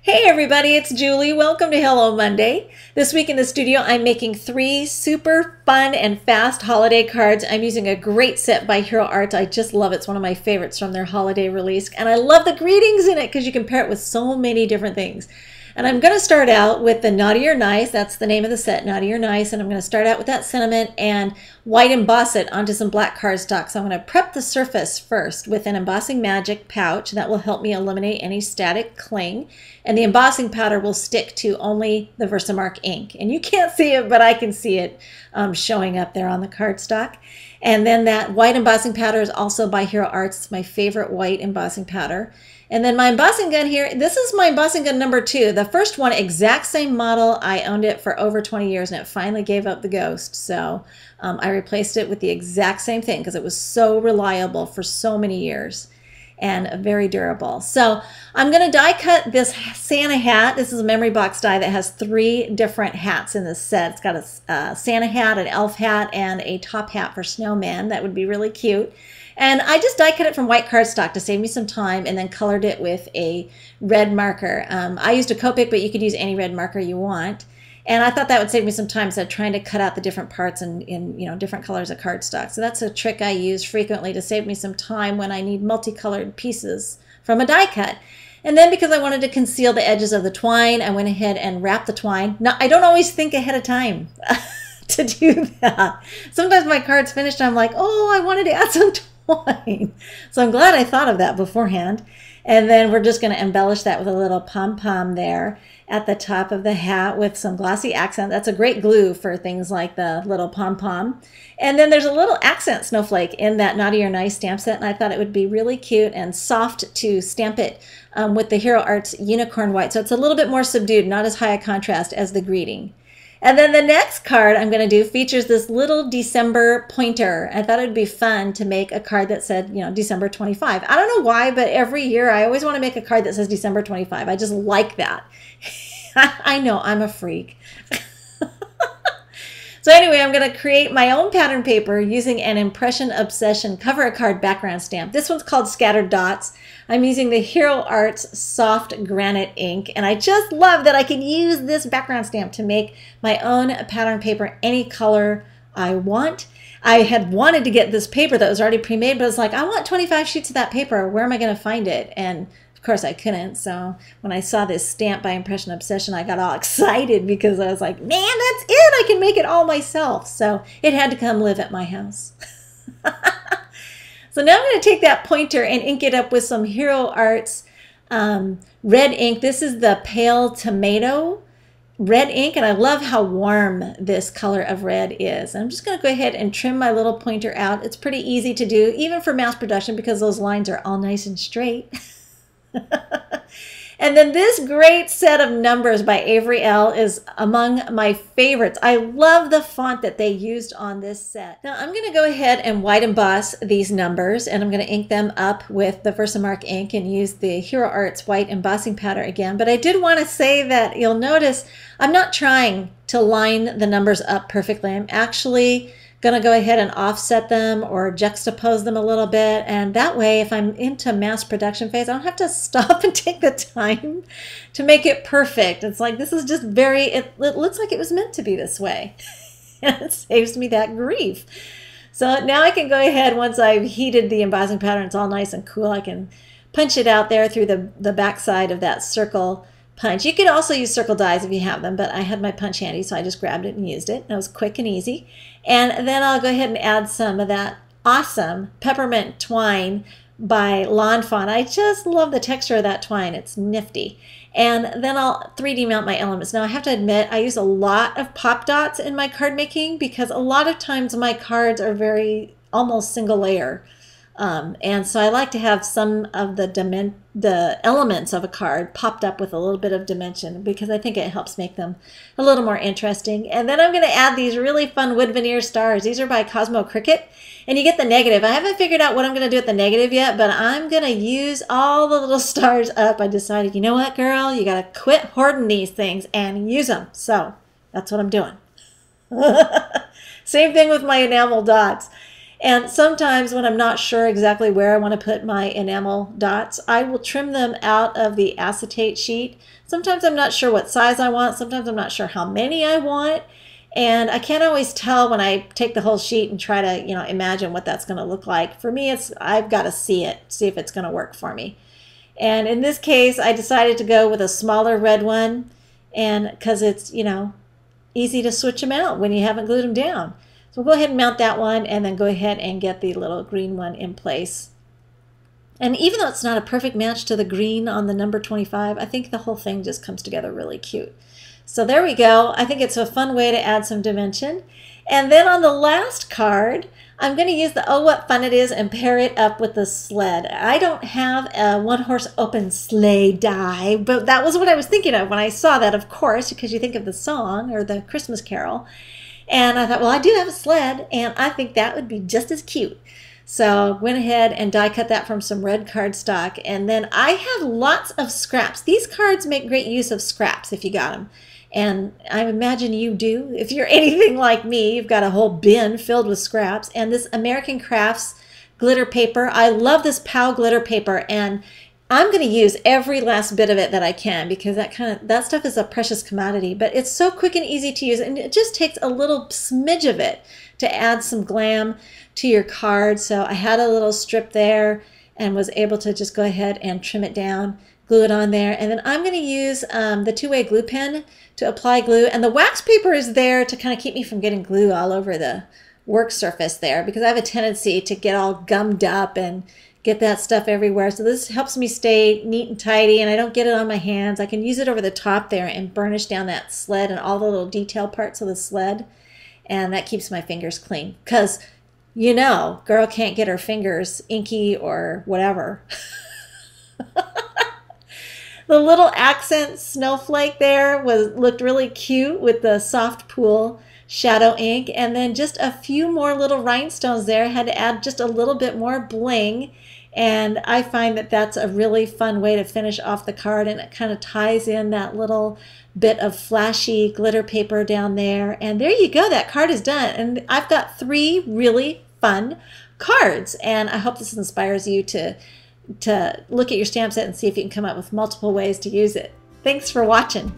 Hey everybody, it's Julie. Welcome to Hello Monday. This week in the studio, I'm making 3 super fun and fast holiday cards. I'm using a great set by Hero Arts. I just love it. It's one of my favorites from their holiday release. And I love the greetings in it because you can pair it with so many different things. And I'm going to start out with the Naughty or Nice. That's the name of the set, Naughty or Nice. And I'm going to start out with that sentiment and white emboss it onto some black cardstock. So I'm going to prep the surface first with an embossing magic pouch. That will help me eliminate any static cling. And the embossing powder will stick to only the Versamark ink. And you can't see it, but I can see it showing up there on the cardstock. And then that white embossing powder is also by Hero Arts. It's my favorite white embossing powder. And then my embossing gun here, this is my embossing gun number 2. The first one, exact same model. I owned it for over 20 years and it finally gave up the ghost. So I replaced it with the exact same thing because it was so reliable for so many years and very durable. So I'm going to die cut this Santa hat. This is a memory box die that has 3 different hats in this set. It's got a Santa hat, an elf hat, and a top hat for snowman. That would be really cute. And I just die cut it from white cardstock to save me some time and then colored it with a red marker. I used a Copic, but you could use any red marker you want. And I thought that would save me some time instead of trying to cut out the different parts in different colors of cardstock. So that's a trick I use frequently to save me some time when I need multicolored pieces from a die cut. And then because I wanted to conceal the edges of the twine, I went ahead and wrapped the twine. Now, I don't always think ahead of time to do that. Sometimes my card's finished and I'm like, oh, I wanted to add some twine. So I'm glad I thought of that beforehand. And then we're just going to embellish that with a little pom-pom there at the top of the hat with some glossy accent. That's a great glue for things like the little pom-pom. And then there's a little accent snowflake in that Naughty or Nice stamp set, and I thought it would be really cute and soft to stamp it with the Hero Arts Unicorn White. So it's a little bit more subdued, not as high a contrast as the greeting. And then the next card I'm going to do features this little December pointer. I thought it would be fun to make a card that said, December 25. I don't know why, but every year I always want to make a card that says December 25. I just like that. I know, I'm a freak. So anyway, I'm going to create my own pattern paper using an Impression Obsession cover a card background stamp. This one's called Scattered Dots. I'm using the Hero Arts Soft Granite ink, and I just love that I can use this background stamp to make my own pattern paper any color I want. I had wanted to get this paper that was already pre-made, but it's like, I want 25 sheets of that paper. Where am I going to find it? And of course I couldn't. So when I saw this stamp by Impression Obsession, I got all excited because I was like, man, that's it. I can make it all myself. So it had to come live at my house. So now I'm going to take that pointer and ink it up with some Hero Arts red ink. This is the Pale Tomato red ink, and I love how warm this color of red is. I'm just going to go ahead and trim my little pointer out. It's pretty easy to do, even for mass production, because those lines are all nice and straight. And then this great set of numbers by Avery L. is among my favorites. I love the font that they used on this set. Now I'm going to go ahead and white emboss these numbers, and I'm going to ink them up with the Versamark ink and use the Hero Arts white embossing powder again. But I did want to say that you'll notice I'm not trying to line the numbers up perfectly. I'm actually going to go ahead and offset them or juxtapose them a little bit, and that way if I'm into mass production phase I don't have to stop and take the time to make it perfect. It's like this is just it looks like it was meant to be this way. And it saves me that grief. So now I can go ahead, once I've heated the embossing powder and it's all nice and cool, I can punch it out there through the back side of that circle punch. You could also use circle dies if you have them, but I had my punch handy, so I just grabbed it and used it. That was quick and easy. And then I'll go ahead and add some of that awesome peppermint twine by Lawn Fawn. I just love the texture of that twine. It's nifty. And then I'll 3D mount my elements. Now I have to admit, I use a lot of pop dots in my card making because a lot of times my cards are almost single layer. And so I like to have some of the elements of a card popped up with a little bit of dimension because I think it helps make them a little more interesting. And then I'm going to add these really fun wood veneer stars. These are by Cosmo Cricket, and you get the negative. I haven't figured out what I'm going to do with the negative yet, but I'm going to use all the little stars up. I decided, you know what, girl, you got to quit hoarding these things and use them. So that's what I'm doing. Same thing with my enamel dots. And sometimes when I'm not sure exactly where I want to put my enamel dots, I will trim them out of the acetate sheet. Sometimes I'm not sure what size I want. Sometimes I'm not sure how many I want. And I can't always tell when I take the whole sheet and try to, imagine what that's going to look like. For me, I've got to see if it's going to work for me. And in this case, I decided to go with a smaller red one, and because it's, easy to switch them out when you haven't glued them down. So we'll go ahead and mount that one and then go ahead and get the little green one in place. And even though it's not a perfect match to the green on the number 25, I think the whole thing just comes together really cute. So there we go. I think it's a fun way to add some dimension. And then on the last card, I'm going to use the Oh What Fun It Is and pair it up with the sled. I don't have a one-horse open sleigh die, but that was what I was thinking of when I saw that, of course, because you think of the song or the Christmas carol. And I thought, well, I do have a sled, and I think that would be just as cute. So I went ahead and die cut that from some red cardstock. And then I have lots of scraps. These cards make great use of scraps if you got them. And I imagine you do. If you're anything like me, you've got a whole bin filled with scraps. And this American Crafts glitter paper, I love this POW glitter paper, and I'm going to use every last bit of it that I can, because that stuff is a precious commodity. But it's so quick and easy to use, and it just takes a little smidge of it to add some glam to your card. So I had a little strip there and was able to just go ahead and trim it down, glue it on there, and then I'm going to use the two-way glue pen to apply glue. And the wax paper is there to kind of keep me from getting glue all over the work surface there, because I have a tendency to get all gummed up and get that stuff everywhere. So this helps me stay neat and tidy, and I don't get it on my hands. I can use it over the top there and burnish down that sled and all the little detail parts of the sled, and that keeps my fingers clean, because girl can't get her fingers inky or whatever. The little accent snowflake there looked really cute with the soft pool shadow ink, and then just a few more little rhinestones there. I had to add just a little bit more bling, and I find that that's a really fun way to finish off the card, and it kind of ties in that little bit of flashy glitter paper down there. And there you go, that card is done. And I've got 3 really fun cards, and I hope this inspires you to look at your stamp set and see if you can come up with multiple ways to use it. Thanks for watching.